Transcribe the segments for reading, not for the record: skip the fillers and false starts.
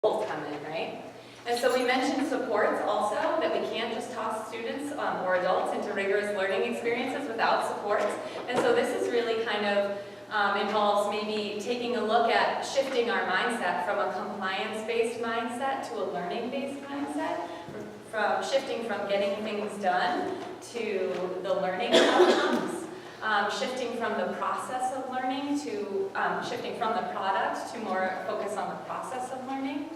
come in, right? And so we mentioned supports also, that we can't just toss students or adults into rigorous learning experiences without supports. And so this is really kind of involves maybe taking a look at shifting our mindset from a compliance-based mindset to a learning-based mindset, from shifting from getting things done to the learning outcomes, shifting from the process of learning to shifting from the product to more focus on the process of learning.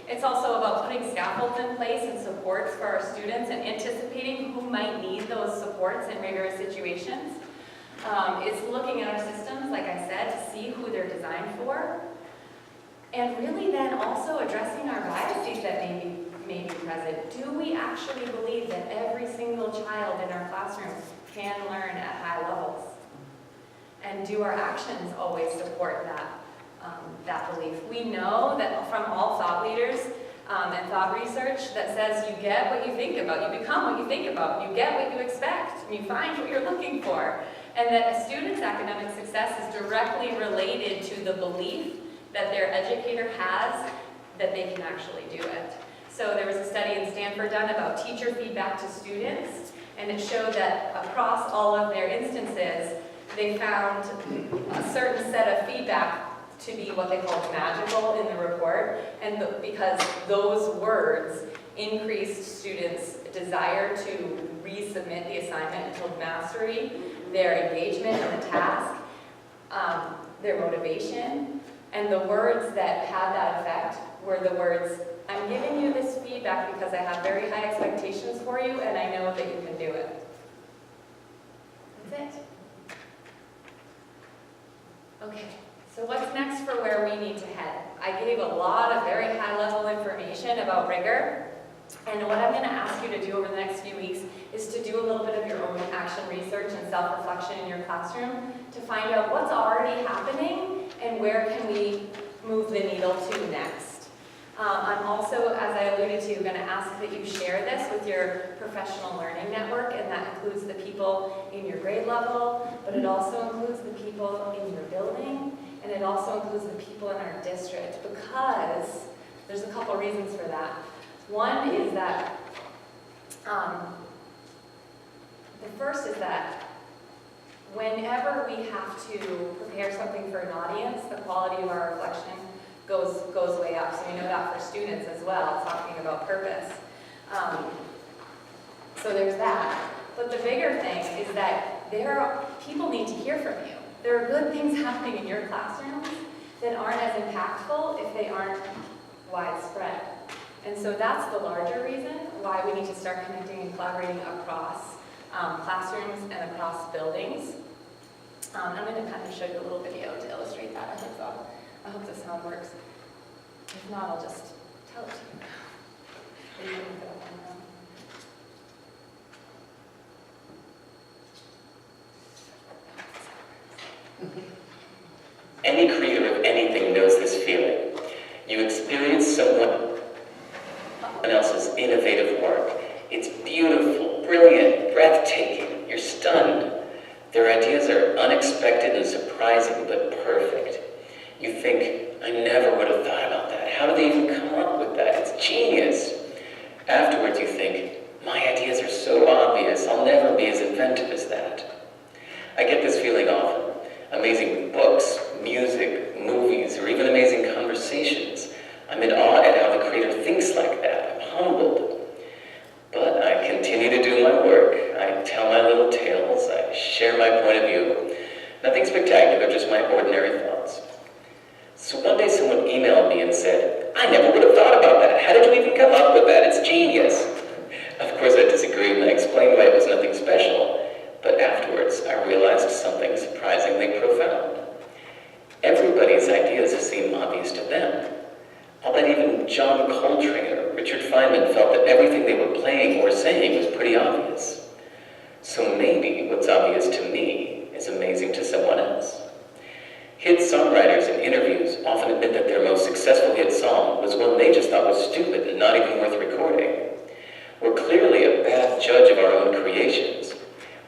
It's also about putting scaffolds in place and supports for our students and anticipating who might need those supports in rigorous situations. It's looking at our systems, like I said, to see who they're designed for. And really then also addressing our biases that may be present. Do we actually believe that every single child in our classroom can learn at high levels? And do our actions always support that belief? We know that from all thought leaders and thought research that says you get what you think about, you become what you think about, you get what you expect, and you find what you're looking for. And that a student's academic success is directly related to the belief that their educator has that they can actually do it. So there was a study in Stanford done about teacher feedback to students, and it showed that across all of their instances, they found a certain set of feedback to be what they called magical in the report, and because those words increased students' desire to resubmit the assignment until mastery, their engagement in the task, their motivation, and the words that had that effect were the words, I'm giving you this feedback because I have very high expectations for you and I know that you can do it. That's it. Okay, so what's next for where we need to head? I gave a lot of very high-level information about rigor, and what I'm going to ask you to do over the next few weeks is to do a little bit of your own action research and self-reflection in your classroom to find out what's already happening and where can we move the needle to next. I'm also, as I alluded to, going to ask that you share this with your professional learning network, and that includes the people in your grade level, but it also includes the people in your building, and it also includes the people in our district, because there's a couple reasons for that. One is that, the first is that whenever we have to prepare something for an audience, the quality of our reflection goes way up. So we know that for students as well, talking about purpose. So there's that. But the bigger thing is that people need to hear from you. There are good things happening in your classrooms that aren't as impactful if they aren't widespread. And so that's the larger reason why we need to start connecting and collaborating across classrooms and across buildings. I'm going to kind of show you a little video to illustrate that. I hope the sound works. If not, I'll just tell it to you. You can put it up on your own. Any creator of anything knows this feeling. You experience someone else's innovative work. It's beautiful, brilliant, breathtaking. You're stunned. Their ideas are unexpected and surprising, but perfect. You think, I never would have thought about that. How did they even come up with that? It's genius. Afterwards, you think, my ideas are so obvious. I'll never be as inventive as that. I get this feeling often. Amazing with books, music, movies, or even amazing conversations. I'm in awe at how the creator thinks like that. I'm humbled. But I continue to do my work. I tell my little tales. I share my point of view. Nothing spectacular, just my ordinary thoughts. So one day someone emailed me and said, I never would have thought about that. How did you even come up with that? It's genius. Of course I disagreed and I explained why it was nothing special. But afterwards, I realized something surprisingly profound. Everybody's ideas seem obvious to them. I'll bet even John Coltrane or Richard Feynman felt that everything they were playing or saying was pretty obvious. So maybe what's obvious to me is amazing to someone else. Hit songwriters in interviews often admit that their most successful hit song was one they just thought was stupid and not even worth recording. We're clearly a bad judge of our own creations.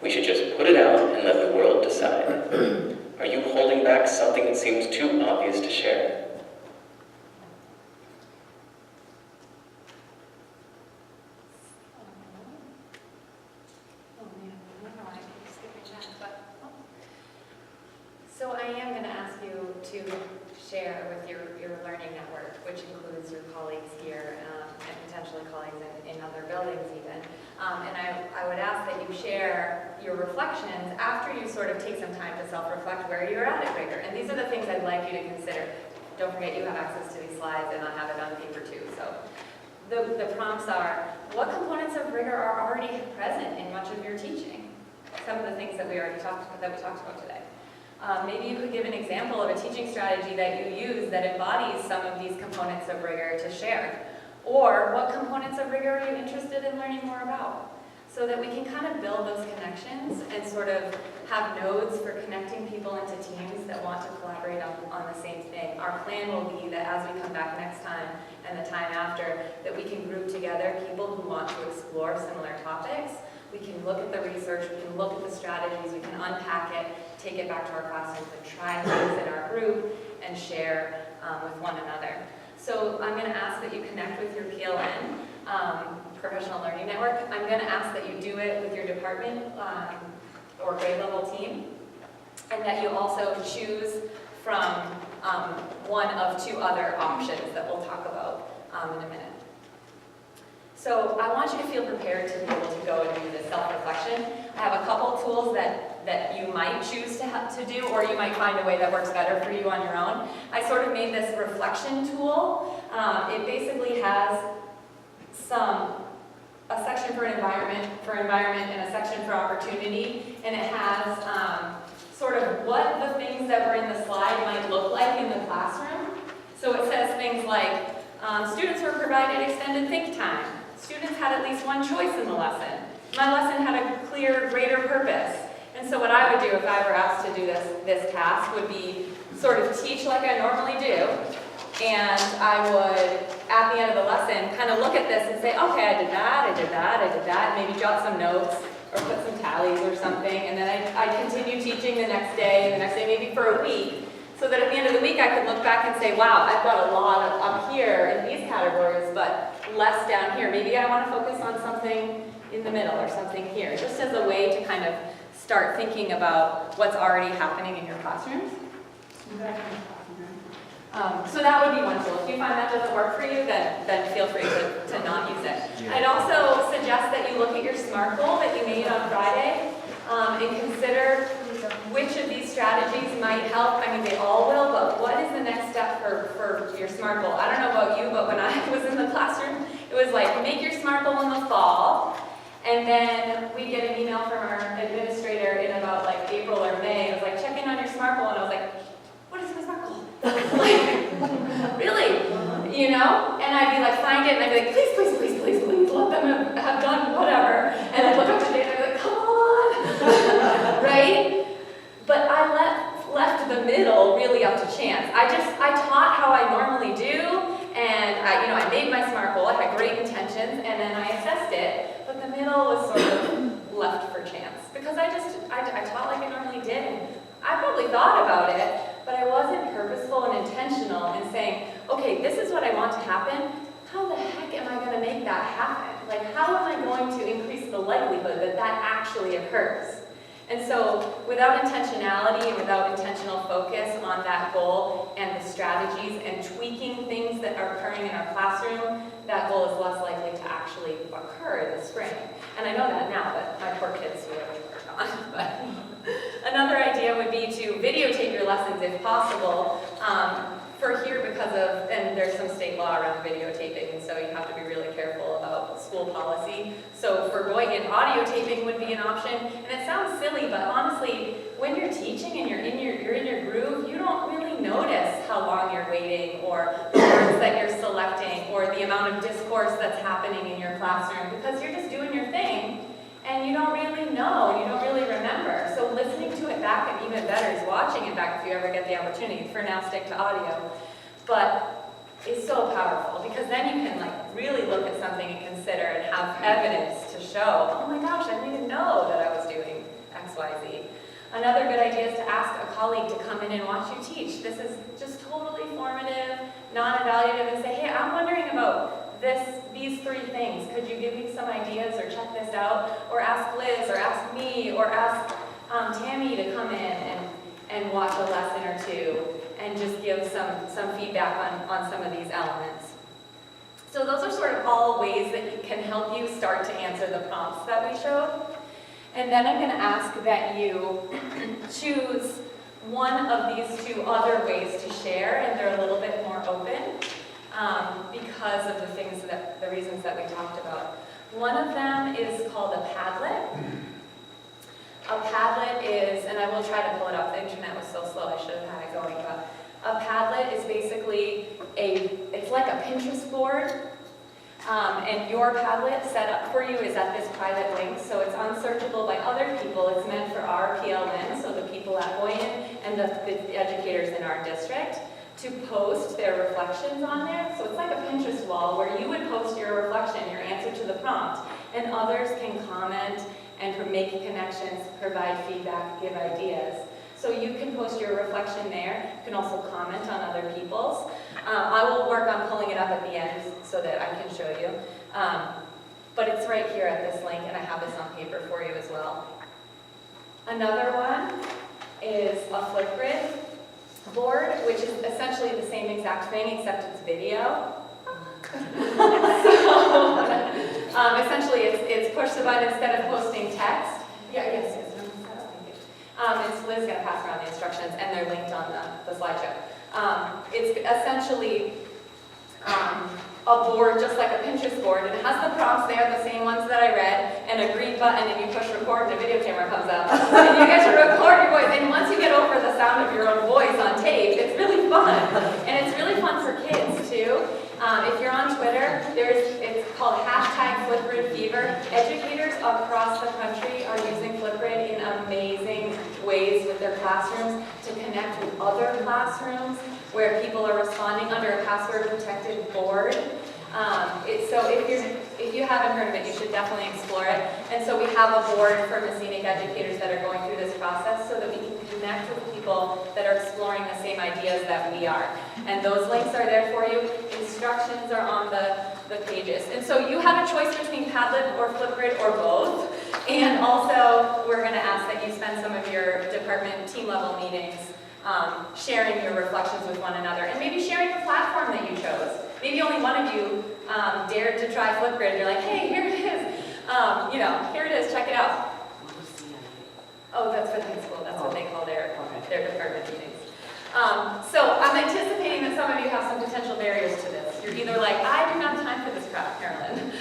We should just put it out and let the world decide. Are you holding back something that seems too obvious to share? to share with your learning network, which includes your colleagues here and potentially colleagues in other buildings even. And I would ask that you share your reflections after you sort of take some time to self-reflect where you're at Rigor. And these are the things I'd like you to consider. Don't forget you have access to these slides, and I have it on paper too. So the prompts are, what components of Rigor are already present in much of your teaching? Some of the things that we talked about today. Maybe you could give an example of a teaching strategy that you use that embodies some of these components of Rigor to share. Or what components of Rigor are you interested in learning more about? So that we can kind of build those connections and sort of have nodes for connecting people into teams that want to collaborate on the same thing. Our plan will be that as we come back next time and the time after, that we can group together people who want to explore similar topics. We can look at the research, we can look at the strategies, we can unpack it, take it back to our classrooms and try things in our group and share with one another. So I'm going to ask that you connect with your PLN, Professional Learning Network. I'm going to ask that you do it with your department or grade level team, and that you also choose from one of two other options that we'll talk about in a minute. So I want you to feel prepared to be able to go and do this self-reflection. I have a couple tools that you might choose to do, or you might find a way that works better for you on your own. I sort of made this reflection tool. It basically has a section for environment and a section for opportunity, and it has sort of what the things that were in the slide might look like in the classroom. So it says things like, students were provided extended think time. Students had at least one choice in the lesson. My lesson had a clear, greater purpose. And so what I would do if I were asked to do this task would be sort of teach like I normally do. And I would, at the end of the lesson, kind of look at this and say, okay, I did that, maybe jot some notes or put some tallies or something. And then I continue teaching the next day, maybe for a week. So that at the end of the week I could look back and say, wow, I've got a lot up here in these categories, but less down here. Maybe I want to focus on something in the middle or something here, just as a way to kind of start thinking about what's already happening in your classrooms. So that would be one tool. If you find that doesn't work for you, then feel free to not use it. Yeah. I'd also suggest that you look at your SMART goal that you made on Friday and consider which of these strategies might help. I mean, they all will, but what is the next step for your SMART goal? I don't know about you, but when I was in the classroom, it was like, make your SMART goal in the fall, and then we get an email from our administrator in about like April or May. It was like, check in on your SMART goal, and I was like, what is my SMART goal? Like, really? You know? And I'd be like, find it, and I'd be like, please, let them have done whatever. And I'd look up the data and I'd be like, come on! Right? But I left the middle really up to chance. I taught how I normally do, and I made my SMART goal. I had great intentions, and then I assessed it. But the middle was sort of left for chance because I taught like I normally did, and I probably thought about it, but I wasn't purposeful and intentional in saying, okay, this is what I want to happen. How the heck am I going to make that happen? Like, how am I going to increase the likelihood that that actually occurs? And so without intentionality and without intentional focus on that goal and the strategies and tweaking things that are occurring in our classroom, that goal is less likely to actually occur in the spring. And I know that now, but my poor kids who are gone. But another idea would be to videotape your lessons if possible. For here, and there's some state law around videotaping, and so you have to be really careful about school policy. So for going in, audio taping would be an option. And it sounds silly, but honestly, when you're teaching and you're in your groove, you don't really notice how long you're waiting, or the words that you're selecting, or the amount of discourse that's happening in your classroom, because you're just doing your thing. And you don't really know, and you don't really remember. So listening to it back, and even better, is watching it back if you ever get the opportunity. For now, stick to audio. But it's so powerful, because then you can really look at something and consider and have evidence to show, oh my gosh, I didn't even know that I was doing X, Y, Z. Another good idea is to ask a colleague to come in and watch you teach. This is just totally formative, non-evaluative, and say, hey, I'm wondering about these three things. Could you give me some ideas or check this out? Or ask Liz, or ask me, or ask Tammy to come in and watch a lesson or two. and just give some feedback on some of these elements. So those are sort of all ways that you can help you start to answer the prompts that we showed. And then I'm going to ask that you choose one of these two other ways to share, and they're a little bit more open because of the reasons that we talked about. One of them is called a Padlet. A Padlet is, and I will try to pull it up, the internet was so slow I should have had it going, but a Padlet is basically it's like a Pinterest board, and your Padlet set up for you is at this private link, so it's unsearchable by other people. It's meant for our PLN, so the people at Boyan and the educators in our district, to post their reflections on there. So it's like a Pinterest wall where you would post your reflection, your answer to the prompt, and others can comment and make connections, provide feedback, give ideas. So you can post your reflection there. You can also comment on other people's. I will work on pulling it up at the end so that I can show you. But it's right here at this link, and I have this on paper for you as well. Another one is a Flipgrid board, which is essentially the same exact thing, except it's video. So, essentially, it's push the button instead of posting text. Yes. Liz is going to pass around the instructions, and they're linked on the slideshow. It's essentially a board just like a Pinterest board, and it has the prompts there, the same ones that I read, and a green button, and you push record, and a video camera comes up. And you get to record your voice, and once you get over the sound of your own voice on tape, it's really fun. And it's really fun for kids, too. If you're on Twitter, it's called #FlipGridFever. Educators across the country are using Flipgrid in amazing ways with their classrooms to connect with other classrooms where people are responding under a password-protected board. So if you haven't heard of it, you should definitely explore it. And so we have a board for Messianic educators that are going through this process so that we can connect with people that are exploring the same ideas that we are. And those links are there for you. Instructions are on the pages. And so you have a choice between Padlet or Flipgrid or both. And also, we're going to ask that you spend some of your department team level meetings sharing your reflections with one another, and maybe sharing the platform that you chose. Maybe only one of you dared to try Flipgrid. You're like, hey, here it is. Here it is. Check it out. Oh, that's for the high school. That's what they call their department meetings. So I'm anticipating that some of you have some potential barriers to this. You're either like, I do not have time for this crap, Carolyn.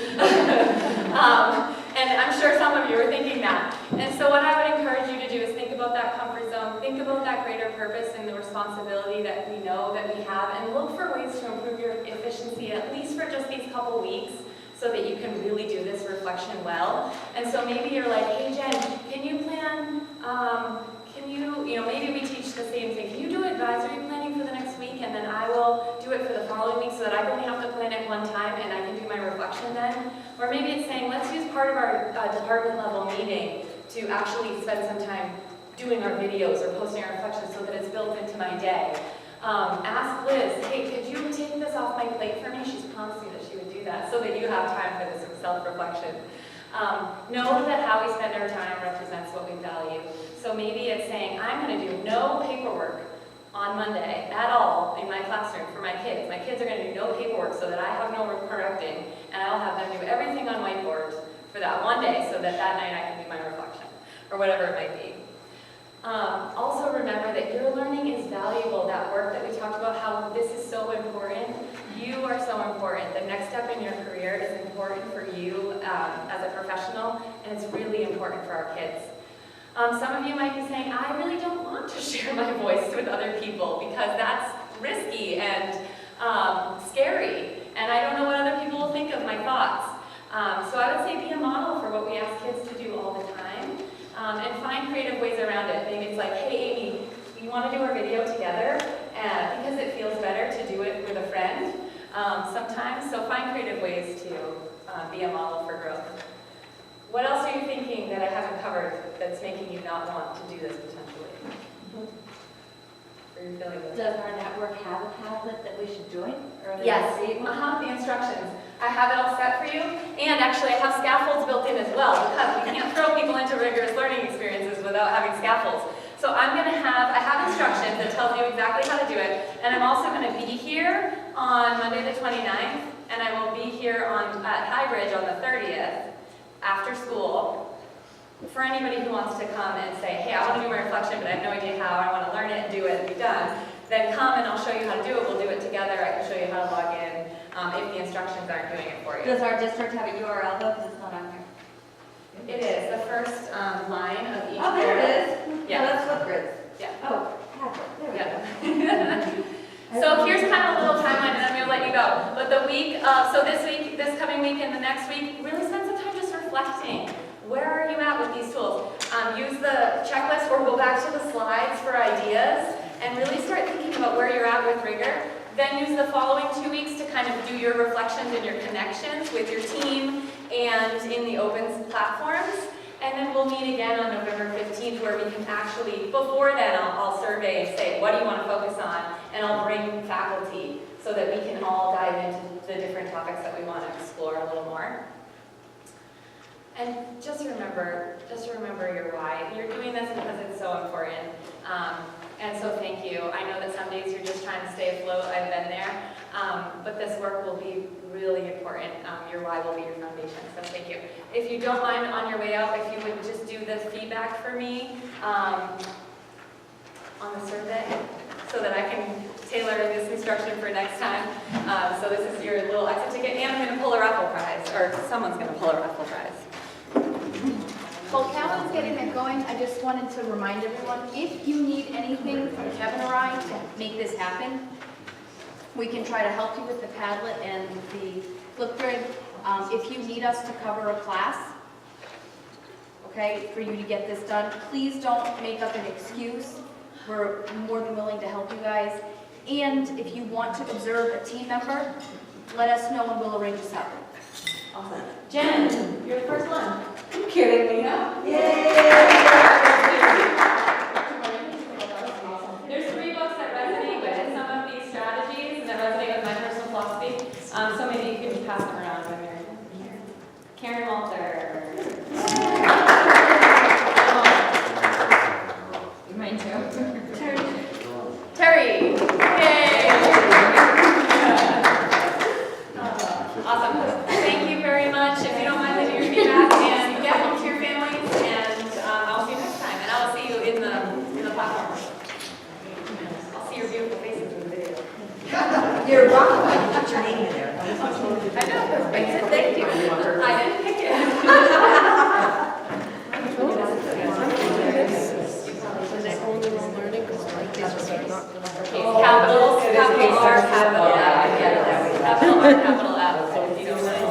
And I'm sure some of you are thinking that. And so what I would encourage you to do is think about that comfort zone, think about that greater purpose and the responsibility that we know that we have, and look for ways to improve your efficiency, at least for just these couple weeks, so that you can really do this reflection well. And so maybe you're like, hey Jen, can you plan, maybe we teach the same thing. Can you do advisory planning for the next week, and then I will do it for the following week so that I only have to plan it one time and I can do my reflection then? Or maybe it's saying, let's use part of our department level meeting to actually spend some time doing our videos or posting our reflections so that it's built into my day. Ask Liz, hey, could you take this off my plate for me? She's promised me that she would do that so that you have time for this self-reflection. Know that how we spend our time represents what we value. So maybe it's saying, I'm going to do no paperwork on Monday at all in my classroom for my kids. My kids are going to do no paperwork so that I have no correcting, and I'll have them do everything on whiteboards for that one day so that night I can do my reflection, or whatever it might be. Also remember that your learning is valuable. That work that we talked about, how this is so important. You are so important. The next step in your career is important for you as a professional, and it's really important for our kids. Some of you might be saying, I really don't want to share my voice with other people because that's risky and scary, and I don't know what other people will think of my thoughts. So I would say be a model for what we ask kids to do all the time, and find creative ways around it. Maybe it's like, hey Amy, we want to do our video together because it feels better to do it with a friend sometimes, so find creative ways to be a model for growth. What else are you thinking that I haven't covered that's making you not want to do this potentially? Are you feeling good? Does our network have a Padlet that we should join? Yes, the instructions. I have it all set for you, and actually I have scaffolds built in as well, because we can't throw people into rigorous learning experiences without having scaffolds. So I have instructions that tells you exactly how to do it, and I'm also going to be here on Monday the 29th, and I will be here at Highbridge on the 30th after school for anybody who wants to come and say, hey, I want to do my reflection, but I have no idea how, I want to learn it and do it and be done. Then come and I'll show you how to do it, we'll do it together, I can show you how to log in if the instructions aren't doing it for you. Does our district have a URL though, because it's not on here? It is, the first line of each. Oh, there it is. Yeah. Oh, that's Flipgrids. Yeah. Oh, there we go. Yeah. So here's kind of a little timeline, and I'm going to let you go. But the week, so this coming week and the next week, really spend some time just reflecting. Where are you at with these tools? Use the checklist or go back to the slides for ideas and really start thinking about where you're at with Rigor. Then use the following 2 weeks to kind of do your reflections and your connections with your team and in the open platforms. And then we'll meet again on November 15th where we can actually, before then, I'll survey and say, what do you want to focus on? And I'll bring faculty so that we can all dive into the different topics that we want to explore a little more. And just remember your why. You're doing this because it's so important. And so thank you. I know that some days you're just trying to stay afloat. I've been there. But this work will be really important. Your why will be your foundation. So thank you. If you don't mind, on your way out, if you would just do the feedback for me on the survey so that I can tailor this instruction for next time. So this is your little exit ticket. And I'm going to pull a raffle prize, or someone's going to pull a raffle prize. While Calvin's getting that going, I just wanted to remind everyone, if you need anything from Kevin or I to make this happen, we can try to help you with the Padlet and the Flipgrid. If you need us to cover a class, okay, for you to get this done, please don't make up an excuse. We're more than willing to help you guys. And if you want to observe a team member, let us know and we'll arrange a separate. Awesome. Jen, you're the first one. You kidding me, huh? Yay! There's 3 books that resonate with some of these strategies and that resonate with my personal philosophy. So maybe you can pass them around when you're here. Karen Walter. Mine too. Terry. Yay! Awesome. Thank you very much. If you don't mind leaving your feedback and get home to your families, and I'll see you next time. And I'll see you in the platform. I'll see your beautiful faces in the video. You're welcome. Put your name in there. I know. I said thank you. I didn't pick it. Capital R, capital F. Capital R, capital F. If you don't mind.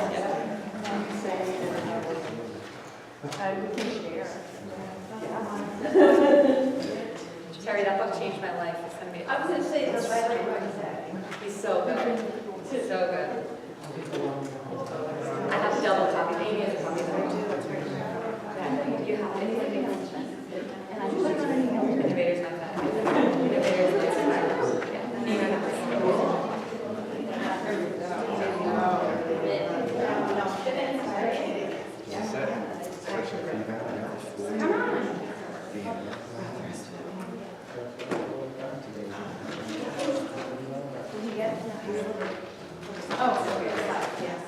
Terry, that book changed my life. It's going to be. I was going to say this right away. He's so good. So good. I have double copy. Amy has a copy of it too. That's great. Yeah. You have anything else? And I just put it on an email. Innovators like that. Innovators like that. Yeah. Amy has it. Come on. Oh, yes.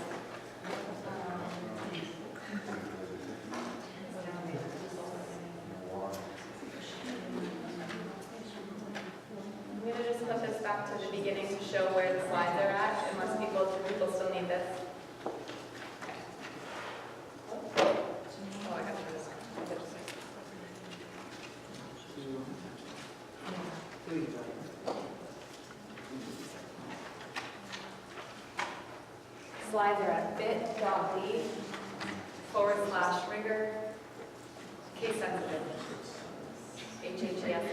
I'm going to just put this back to the beginning to show where the slides are at, unless people still need this. Oh, I got to do this. Slides are at bit.ly/rigor case sensitive. HHES BMS.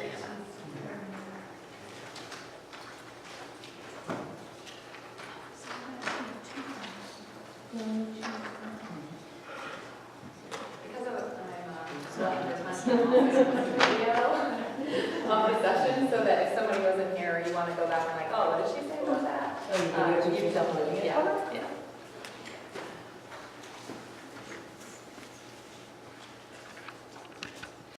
Because I'm video of the session, so that if somebody wasn't here, you want to go back and like, oh, what did she say about that? You definitely, yeah.